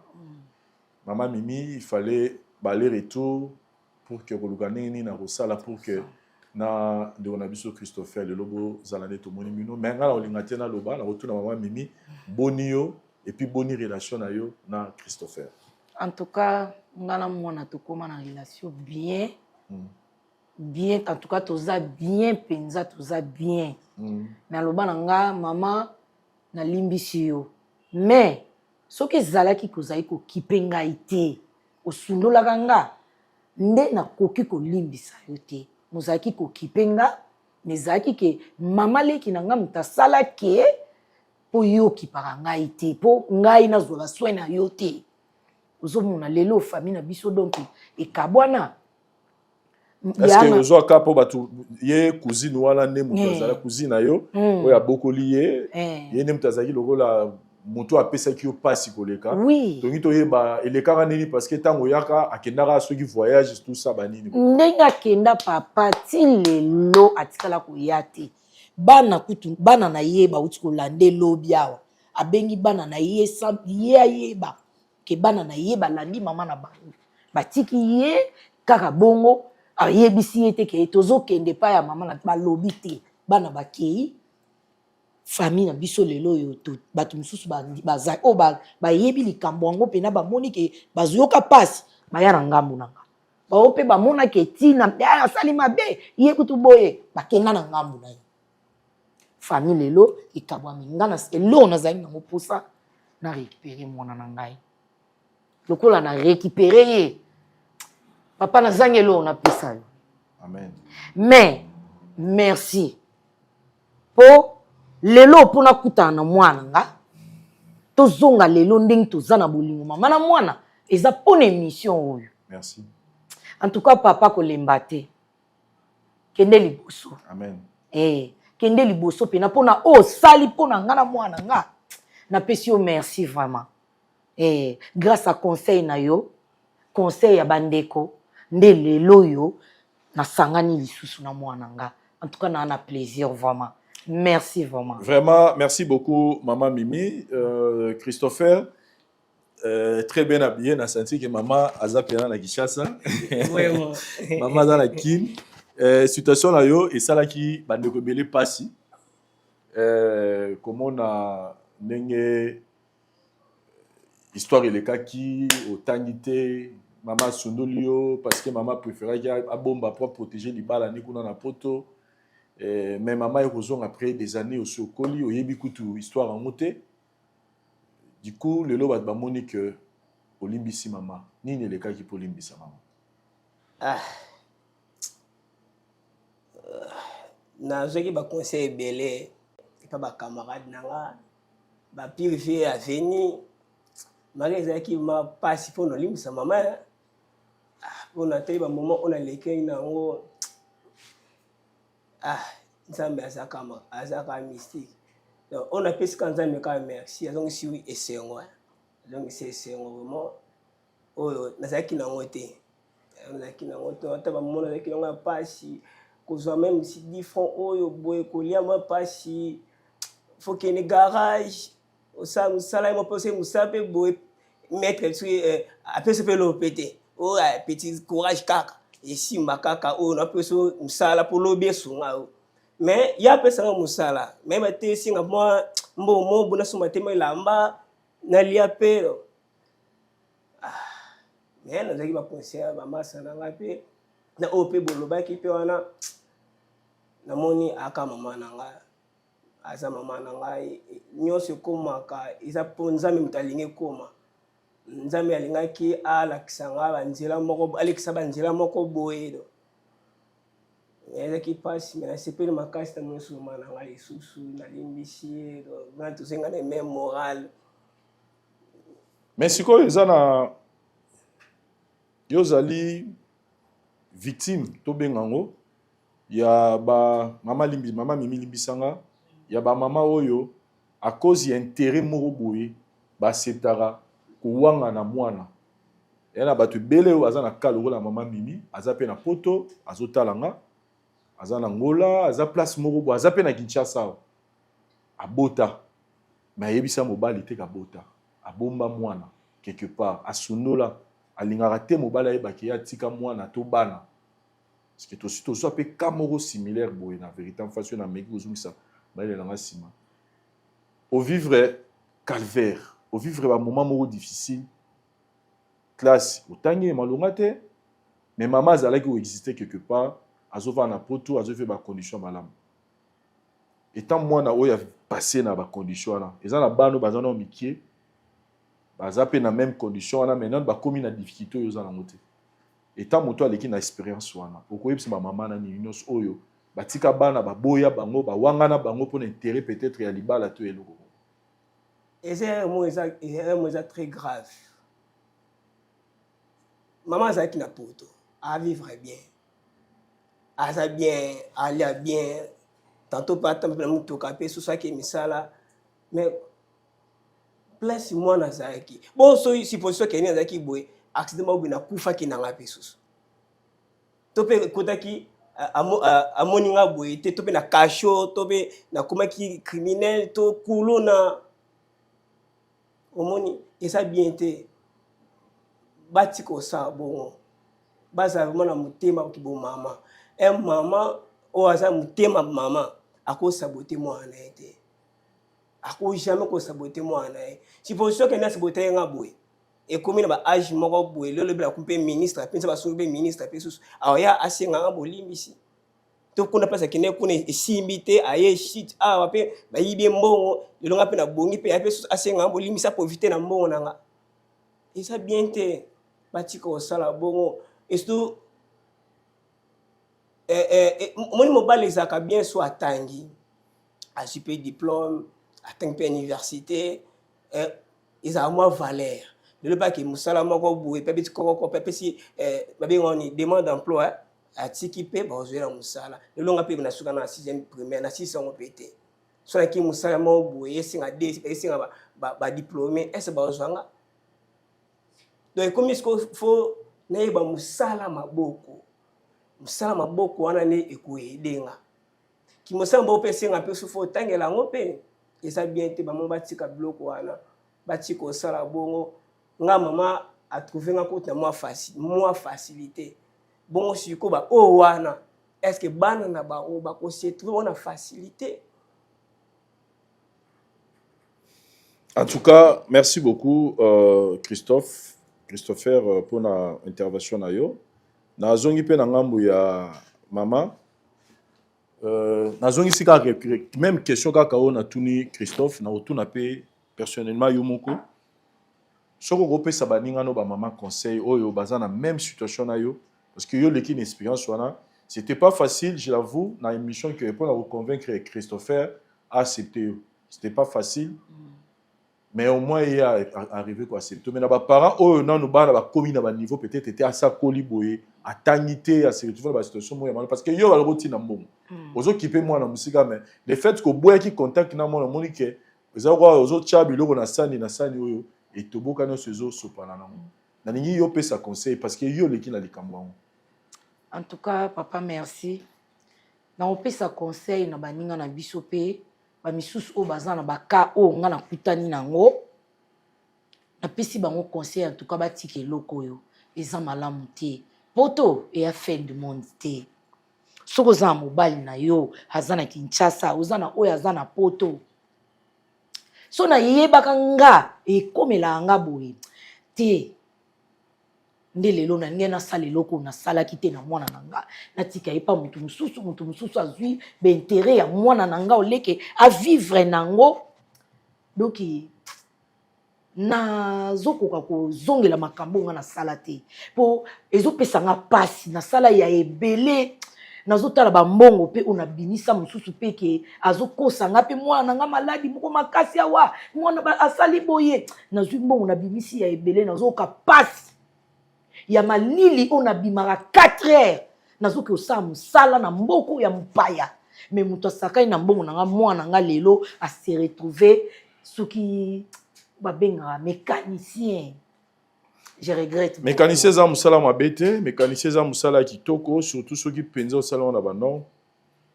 Maman Mimi, il fallait baler retour pour que Golugane na Rosala pour que na de Onabiso Christopher le lobo zalane to moni mino mais ngala olingate na loba na retour na Maman Mimi bonio et puis boni relation na yo na Christopher. En tout cas, ngana mwana to koma na relation bien. Bien en tout cas toza bien penza toza bien. Na loba na nga mama na limbisi yo. Mais soki ezalaki kozali kokipe ngai te osundolaka nga nde nakoki kolimbisa yo te mozalaki kokipe nga mais ezalaki ke mama leki na nga moto asalaki mpo yo okipaka ngai te mpo ngai nazwaka soin na yo te ozomona lelo famille na biso donc ekabwana. Est-ce que ozwaka mpo bato ye cousine wana nde moto azala cousine na yo oyo abokoli ye ye nde moto azalaki lokola moto apesaki yo pasi koleka tongi toyeba elekaka nini parce que ntango oyaka akendaka soki voyage tout ça banini ndenge akenda papa ti lelo atikala koya te bana na ye bauti kolanda elobi awa abengi bana na ye ye ayeba ke bana na ye balandi mama na bango batiki ye kaka bongo ayebisi ye te ke tozokende pa ya mama na balobi te bana bakei famille na biso lelo yo to bato mususu bazali o bayebi likambo yango pena bamoni ke bazoyoka pasi baya na ngambo nanga bao mpe bamonaki etina asali mabe ye kutu boye bakenda na ngambo na ye famille lelo ikabwami ngana elo nazali nango posa na récupérer mwana na ngai lokola na récupérer ye papa nazangi elo na pesa yo Amen. mais merci po lelo pona kutana na mwana nga tozonga lelo ndenge toza na bolingo mama na mwana eza pona émission oyo. Merci. En tout cas papa kolemba te kende liboso. Amen. Kende liboso pena pona sali pona nga na mwana nga na pesi yo merci vraiment. Grâce à conseil na yo conseil ya bandeko nde lelo yo na sangani lisusu na mwana nga. En tout cas na na plaisir vraiment. Merci vraiment. Vraiment, merci beaucoup, Maman Mimi. Christopher, très bien habillé. On a senti que Maman a zappé dans la Kishasa. Vraiment. Maman dans la Kin. Situation là, yo, et ça là qui va ne rebeller pas si. Comment on a une histoire et les cas qui, au tanité, Maman Sundolio, parce que Maman préférait qu'il y ait un bombe pour protéger les balles à Nikouna na poto. Mais maman est rosée après des années au Sokoli, au Yébikoutou, histoire en moté. Du coup, le lot va te montrer que Olimbisi maman, ni ne le cas qui pour Olimbisi maman. Na ceux qui ba conseil belé, ka ba camarade nanga, ba purifier à venir. Malgré qui m'a passé pour Olimbisi maman. On a tellement moment on a lesquels nango. Nzambe azaka mystique. Donc on a pu se quand même merci. Donc si oui et c'est moi. Donc c'est vraiment nazaki na ngote. Nazaki na ngote otaba mona nazaki na pasi kozwa même si 10 francs oyo boye kolia ma pasi faut qu'il y ait un garage ça musala mo penser musape boye mettre sur après se peut le péter. Oh petit courage kaka. Ici makaka o na peso musala pour lobby sunga mais ya pesa nga musala mais ba te singa moi mbo bona suma te mai lamba na lia pero mais na zaki ba conseil ba masa na ngape na ope bolo ba ki pe wana na moni aka mama na nga aza mama na nga nyonso komaka isa ponza me mutalinge koma nzambe alingaki alakisa nga banzela moko alekisa banzela moko boye qui passe mais c'est pas le macas de mon souma na les sous na limbisi na tout ça les mêmes morale mais si quoi ils ana yozali victime to bengango ya ba mama mimi limbisanga ya ba mama oyo à cause ya intérêt moko boye ba setara kuwanga na mwana yana batu bele o azana kaloro la mama mimi azape na poto azotalanga azana ngola aza place moko azape na Kinshasa abota mais yebisa mobali te ka bota abomba mwana quelque part asunola alingaka te mobali ayebaki ya tika mwana to bana parce que to so pe kamoro similaire boye na vérité en face na meki ozumisa baile na sima au vivre calvaire au vivre ba moment moko difficile classe otangi malonga te mais maman azalaki ou exister quelque part azova na poto azofe ba condition malamu étant moi na oya passé na ba condition na eza na bano bazana o mikie baza pe na même condition na maintenant ba komi na difficulté oyo za na moté étant moto aleki na expérience wana okoyebisa ba maman na ni nyos oyo batika bana baboya bango bawangana bango pour intérêt peut-être ya libala to eloko et c'est un mot très grave. Maman azaki na poto a vivre bien aza bien aller bien tantôt pas tant pour muto kapé sous ça qui misala mais place moi na zaki bon so supposition que ni azaki boy accident mo bina kufa ki na ngapi susu to pe kotaki amoni nga boy te to pe na kasho to pe na komaki criminel to kulona omoni esa bien te bati ko sa bon baza vraiment na mutema ki bo mama maman o aza mutema mama ako saboter mwana ete ako jamais ko saboter mwana supposition que na saboter nga boy et comme na ba âge moko boy le bila kumpe ministre pensa ba soube ministre pe susu aya asenga nga bolimbisi to kuna pesa kine kuna esimbi te aye shit awa pe bayibi mbongo lelo nga pe na bongi pe ape asenga mbo limisa profiter na mbongo nanga eza bien te batika osala bongo et surtout moni mobali ezalaka bien so atangi azwi mpe diplôme atangi mpe université ezala mwa valeur lelo baki mosala moko boye mpe beti kokoko mpe pesi babenga ni demande d'emploi atiki mpe bazwela mosala lelo nga mpe nasuka na 6e primaire na 6 yango mpe te solaki mosala moko boye esenga esenga badiplôme ese bazwanga donc ekomi siko fo nayeba mosala maboko wana nde ekoyedenga kimosala mbo mpe esenga mpe so fo otangela yango mpe eza bien te bamo batika biloko wana batika osala bongo nga mama atrouve nga kota mwa facilité bongo siko ba o wana est-ce que bana na bango bakosi trouve wana facilité. En tout cas, merci beaucoup Christopher pour la intervention na yo. Na zongi pe na ngambu ya mama. Na zongi sika même question kaka o na tuni Christophe na otuna pe personnellement yo moko. Soko ko pe sabaninga no ba mama conseil oyo baza na même situation na yo parce que yo leki une expérience wana, c'était pas facile, je l'avoue, na émission que pour la convaincre Christopher à accepter. C'était pas facile. Mais au moins il a arrivé quoi accepter. Mais na ba parents oyo na no ba na ba komi na ba niveau peut-être était à sa koliboye à tangité à se retrouver dans la situation moya parce que yo ba loboti na mbongo. Ozo kipe moi na musika mais le fait que boya qui contact na moi na monike ozo kwa ozo chabi loko na sani oyo et toboka no sezo sopana na mo. Na ningi yo pe sa conseil parce que yo leki na likambo. En tout cas papa merci. Na on pe sa conseil na baninga na biso pe ba misusu o bazana ba ka o nga na kutani nango na pesi bango conseil en tout cas ba tike loko yo eza malamu te poto e a fin du monde te soko za mobali na yo hazana Kinshasa ozana o yazana poto so na yebaka nga e komela nga boye te nde lelo na ngena sala loko na sala kite na mwana nanga natika epa mutu mususu azui be intérêt ya mwana nanga oleke a vivre nango donc na zokoka ko zongela makambo nga na sala te po ezopesa nga pasi na sala ya ebele nazotala ba mbongo pe ona binisa mususu pe ke azokosa nga pe mwana nga maladi moko makasi awa mwana asali boye nazwi mbongo na binisi ya ebele nazoka pasi ya malili ona bimara 4 heures nazoki osala mosala na mboko ya mpaya mais mutu asakai na mbongo nanga mwana nga lelo a se retrouver soki babenga mécanicien. Je regrette. Mécanicien za musala mabete, mécanicien za musala kitoko, surtout ceux qui penza au salon na banon.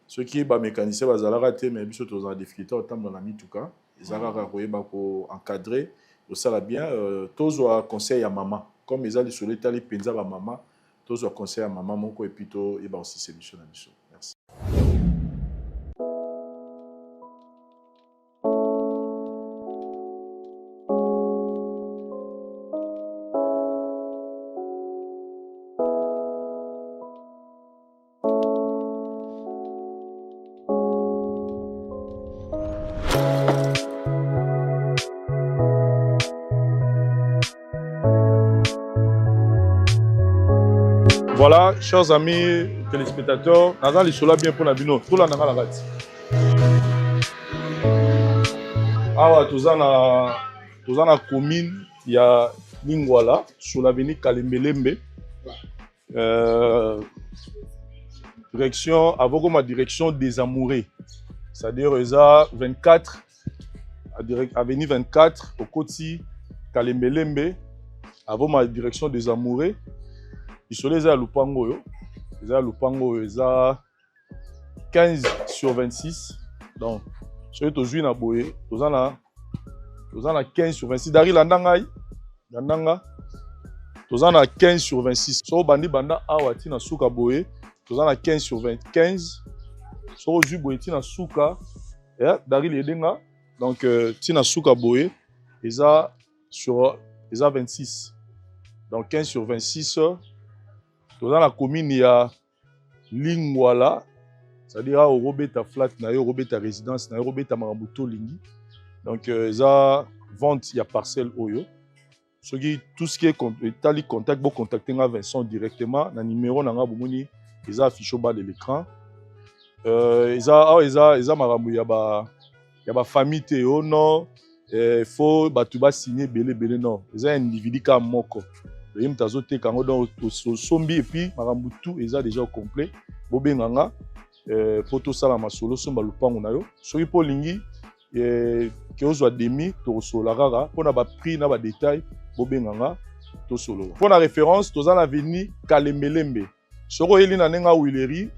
Ceux qui ba mécanicien bazalaka te mais biso toza difficulté autant dans la mituka, ezalaka koyeba ko encadrer au sala bien tozo conseil à maman. Comme ils allaient sur l'état les penza ba maman, tozo conseil à maman moko et puis to eba aussi solution na biso. Merci. Voilà, chers amis téléspectateurs, nous allons les bien pour la bino. Tout là, nous allons la rate. Ah, tous dans la commune, il y a Lingwala, sur l'avenue Kalembelembe. Direction, avant ma direction des amoureux. C'est-à-dire, il y a 24, avenue 24, au côté Kalembelembe, avant ma direction des amoureux. Ils sont les Lupango, ils ont 15 sur 26. Donc, si vous avez un boye, vous avez 15 sur 26. Dari landanga, vous avez 15 sur 26. Si vous avez banda awati na suka boye, vous avez 15 sur 25. Si vous avez boye tina suka, dari ledenga, donc tina suka boye, ils ont 26. Donc 15 sur 26. Dans la commune, il y a Lingwala, c'est-à-dire robeta flat na yo robeta résidence na yo robeta marambuto lingi. Donc ça vente il y a parcelle oyo. Ce qui tout ce qui est tali contact bon contacter Vincent directement na numéro na nga bomoni ils affiché au bas de l'écran. Ils marambu ya ba famille teo non faut batu ba signer belé non. Ils un individu comme moko. Le yim tazo te kango donc sombi et puis marambu tout ils déjà au complet. Bobenganga photo sala masolo somba lupango na yo. Soki po lingi que ozwa demi to solo rara pona ba prix na ba détail bobenganga to solo. Pour la référence toza na avenue Kalembelembe. Soro elina nenga Wileri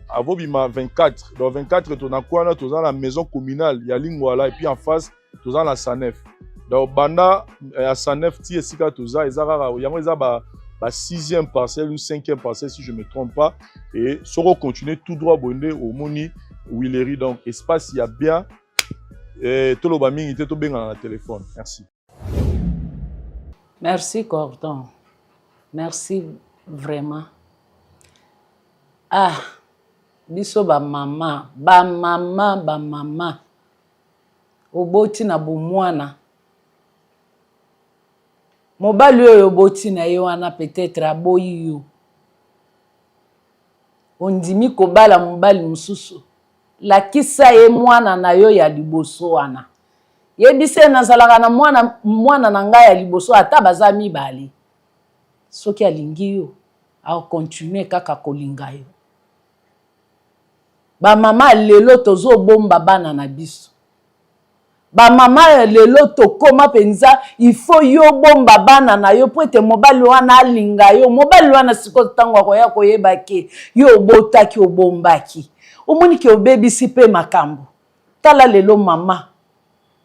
avobima 24. Dans 24 tona kwana toza na maison communale ya Lingwala et puis en face toza na Sanef. Donc banda à Sanef ti esika toza ezarara yango eza ba 6e parcelle ou 5e parcelle si je me trompe pas et soro continuer tout droit bonde au moni Wileri donc espace il y a bien tout le baming était tout bien dans le téléphone. Merci. Merci Cordon. Merci vraiment. Ah, biso ba mama. Oboti na bomwana. Mobali oyo oboti na yo wana peut-être aboyi yo. Ondimi kobala mobali mususu. Lakisa ye mwana na yo ya liboso wana. Yebise nazalaka na mwana na ngai ya liboso ata baza mibali. Soki alingi yo, a continuer kaka kolinga yo. Ba mama lelo tozo bomba bana na biso. Ba mama lelo tokoma penza il faut yo bomba bana na yo po ete mobali wana alinga yo. Mobali wana siko tango koya koyeba ke yo botaki obombaki. Omoni ke obebisi pe makambo. Tala lelo mama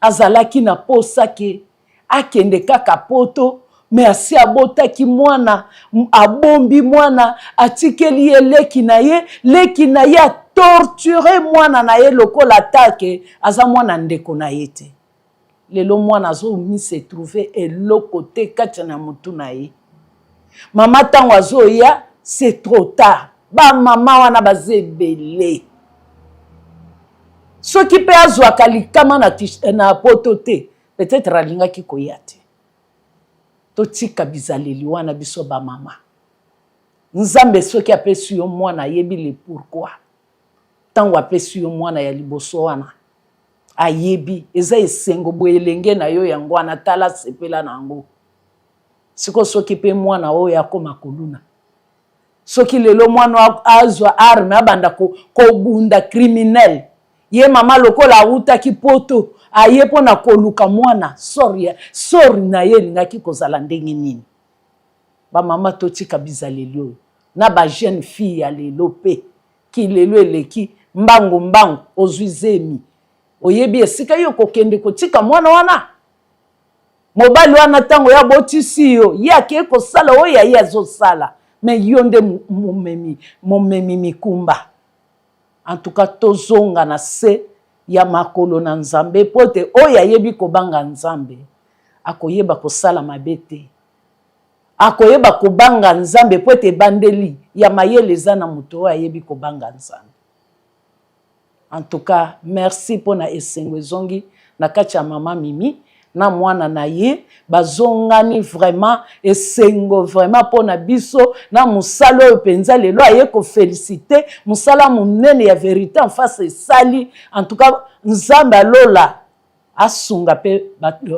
azalaki na posa ke akende kaka poto me asi abotaki mwana abombi mwana atikeli ye leki na ye a torturer mwana na ye lokola take aza mwana ndeko na ye te. Lelo mwana azo mi se trouver eloko te kati na mutu na ye. Mama tango azo ya c'est trop tard. Ba mama wana bazebele. Soki pe azwaka likama na poto te, peut-être alingaki koya te. Totika bizaleli wana biso ba mama. Nzambe soki apesi yo mwana yebi le pourquoi. Tango apesi yo mwana ya liboso wana. Ayebi eza esengo boyelenge na yo yango wana tala sepela nango. Siko soki pe mwana oyo akoma koluna. Soki lelo mwana azwa arme abanda ko bunda criminel. Ye mama lokola auta ki poto aye pona koluka mwana sori na ye lingaki kozala ndenge nini. Ba mama totika bizaleli oyo na ba jeune fille ya lelo pe ki lelo eleki mbangu ozwizemi oyebi esika yo kokende kotika mwana wana mobali wana tango ya botisi yo ye ake kosala oyo ya azosala me yo nde momemi mikumba. En tout cas, tozonga na se ya makolo na nzambe pote oya yebi kobanga nzambe akoyeba kosala mabete akoyeba kobanga nzambe pote bandeli ya mayele za na muto oya yebi kobanga nzambe. En tout cas, merci pona esengo zongi na kati ya mama Mimi na mwana na ye bazongani vraiment esengo vraiment pona biso na musala oyo penza lelo aye ko féliciter musala munene ya vérité en face sali. En tout cas nzambe alola asunga pe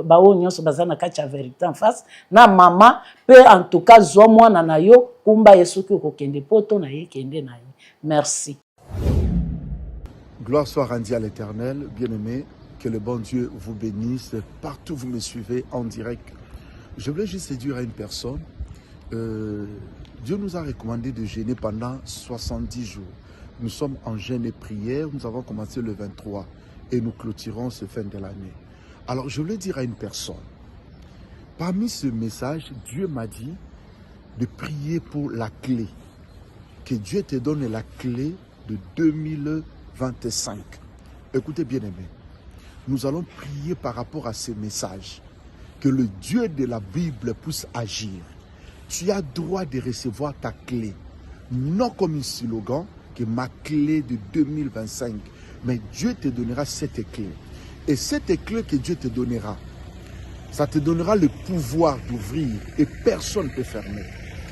bawo nyonso bazana kati ya vérité en face na mama pe en tout cas zo mwana na yo kumba yesu ko kende poto na ye kende na ye. Merci. Gloire soit rendue à l'Éternel, bien-aimé. Que le bon Dieu vous bénisse. Partout vous me suivez en direct. Je voulais juste dire à une personne, Dieu nous a recommandé de jeûner pendant 70 jours. Nous sommes en jeûne et prière. Nous avons commencé le 23 et nous clôturons ce fin de l'année. Alors je voulais dire à une personne, parmi ce message, Dieu m'a dit de prier pour la clé. Que Dieu te donne la clé de 2025. Écoutez bien aimé. Nous allons prier par rapport à ce message. Que le Dieu de la Bible puisse agir. Tu as droit de recevoir ta clé. Non comme un slogan, que ma clé de 2025. Mais Dieu te donnera cette clé. Et cette clé que Dieu te donnera, ça te donnera le pouvoir d'ouvrir et personne ne peut fermer.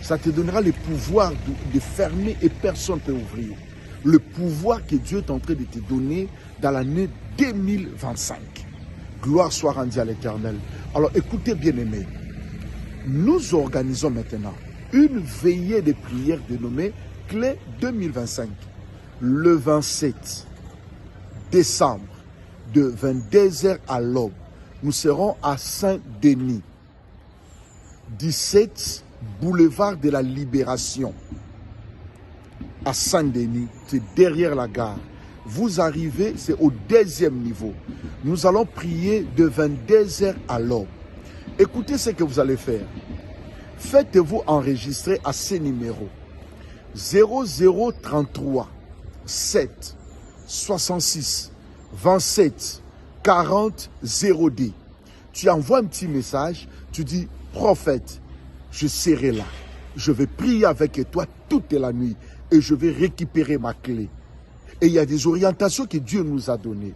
Ça te donnera le pouvoir de fermer et personne ne peut ouvrir. Le pouvoir que Dieu est en train de te donner dans l'année 2025. Gloire soit rendue à l'Éternel. Alors écoutez bien aimés, nous organisons maintenant une veillée de prière dénommée Clé 2025. Le 27 décembre, de 22h à l'aube, nous serons à Saint-Denis, 17 boulevard de la Libération, à Saint-Denis, c'est derrière la gare. Vous arrivez, c'est au 2e niveau. Nous allons prier de 22h à l'aube. Écoutez ce que vous allez faire. Faites-vous enregistrer à ces numéros 0033 7 66 27 40 0D. Tu envoies un petit message, tu dis prophète, je serai là. Je vais prier avec toi toute la nuit et je vais récupérer ma clé. Et il y a des orientations que Dieu nous a données.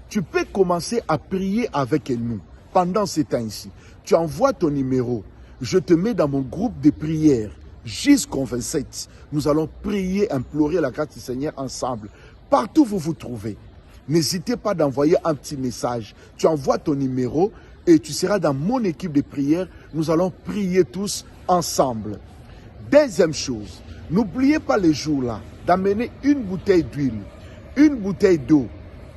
Tu peux commencer à prier avec nous pendant ces temps-ci. Tu envoies ton numéro. Je te mets dans mon groupe de prière jusqu'au 27. Nous allons prier, implorer la grâce du Seigneur ensemble. Partout où vous vous trouvez. N'hésitez pas d'envoyer un petit message. Tu envoies ton numéro et tu seras dans mon équipe de prière. Nous allons prier tous ensemble. Deuxième chose, n'oubliez pas les jours-là d'amener une bouteille d'huile, une bouteille d'eau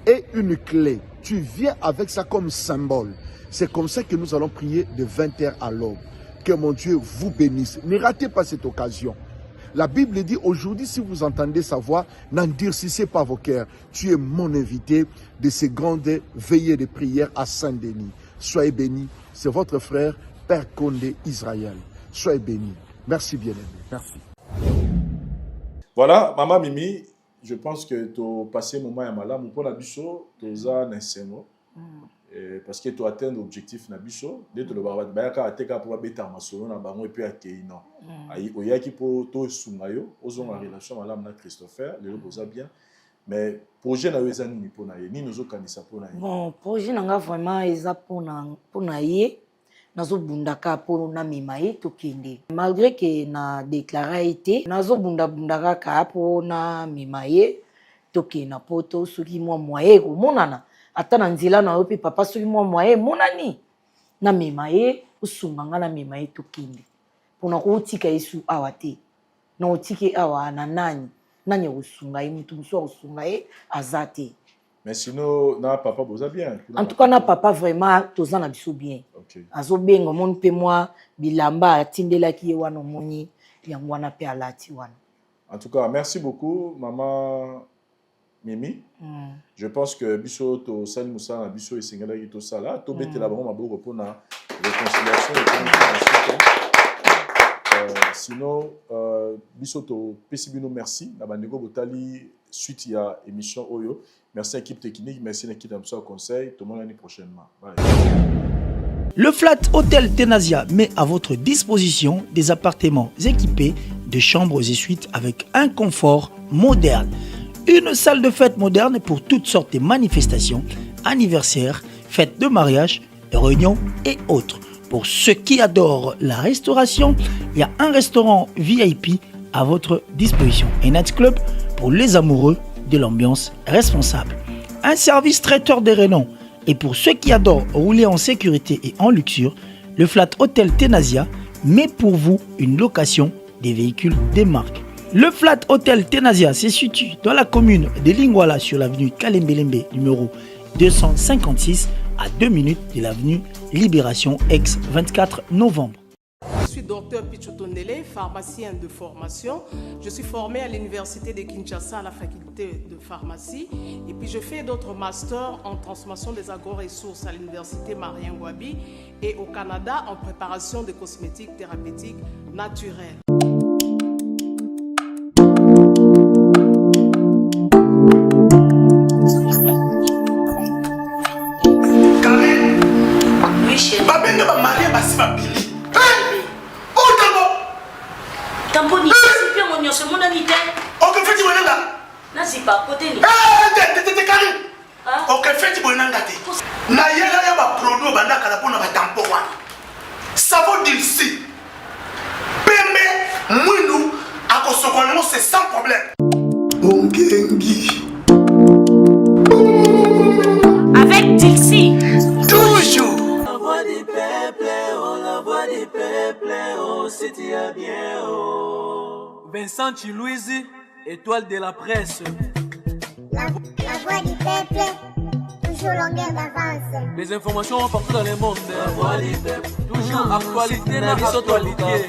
et une clé. Tu viens avec ça comme symbole. C'est comme ça que nous allons prier de 20h à l'aube. Que mon Dieu vous bénisse. Ne ratez pas cette occasion. La Bible dit aujourd'hui, si vous entendez sa voix, n'endurcissez pas vos cœurs. Tu es mon invité de ces grandes veillées de prière à Saint-Denis. Soyez bénis. C'est votre frère, Père Condé Israël. Soyez bénis. Merci bien-aimé. Merci. Voilà, Maman Mimi, je pense que tu as passé un moment à Malam. Pour la bicho, tu as un enseignement. Parce que tu as atteint l'objectif na biso dès que le barbat bayaka ateka pour beta masolo na bango et puis akei non ayi oyaki pour to sungayo ozonga relation malam na Christopher le boza bien mais projet na weza ni pona ye ni nozo kanisa pona ye bon projet nanga vraiment eza pona ye nazo bundaka pour na memaye tokende malgré que na déclaré été nazo bundaka ka pour na memaye tokena poto soki moye ko monana ata na nzela na yo pe papa soki moye monani na mema ye osunganga na mema ye tokende mpona kotika yesu awa te na otike awa na nani osunga ye mutu mosu akosunga ye aza te mais sinon na papa boza bien en tout cas na papa vraiment toza na biso bien azobenga omoni mpe mwa bilamba atindelaki ye wana omoni yango wana mpe alati wana en tout cas merci beaucoup maman Mimi, je pense que biso to sali musa na biso esengela ki to sala to betela bango maboko pona réconciliation et sinon biso to pesibino merci na bandeko botali suite ya émission oyo merci à l'équipe technique merci à l'équipe d'Amso conseil tout le monde l'année prochainement bye. Le Flat Hotel Tenasia met à votre disposition des appartements équipés de chambres et suites avec un confort moderne. Une salle de fête moderne pour toutes sortes de manifestations, anniversaires, fêtes de mariage, réunions et autres. Pour ceux qui adorent la restauration, il y a un restaurant VIP à votre disposition. Un nightclub pour les amoureux de l'ambiance responsable. Un service traiteur de renom. Et pour ceux qui adorent rouler en sécurité et en luxure, le Flat Hotel Tenasia met pour vous une location des véhicules des marques. Le Flat Hotel Tenasia se situe dans la commune de Lingwala sur l'avenue Kalembelembe numéro 256 à 2 minutes de l'avenue Libération ex 24 novembre. Je suis docteur Pichotondele, pharmacien de formation. Je suis formé à l'université de Kinshasa à la faculté de pharmacie. Et puis je fais d'autres masters en transformation des agro-ressources à l'université Marien Ngouabi et au Canada en préparation de cosmétiques thérapeutiques naturelles. Tamboni, c'est bien mon nyonso, mon ami. Ok, fais-tu là? si pas côté ni. T'es carré. Ok, fais-tu bon n'engagé. Na yela ya ba produit banda kala pona ba tampo wana. Savon d'ici. Pembe mwinu akosokono c'est sans problème. Ongengi. Avec Dixie. Toujours. La voix du peuple, oh, la voix du peuple, oh, c'était bien, oh. Vincent Chilouise, étoile de la presse. La voix du peuple, toujours longueur d'avance. Les informations partout dans le monde. La voix du peuple, toujours actualité, la actualité.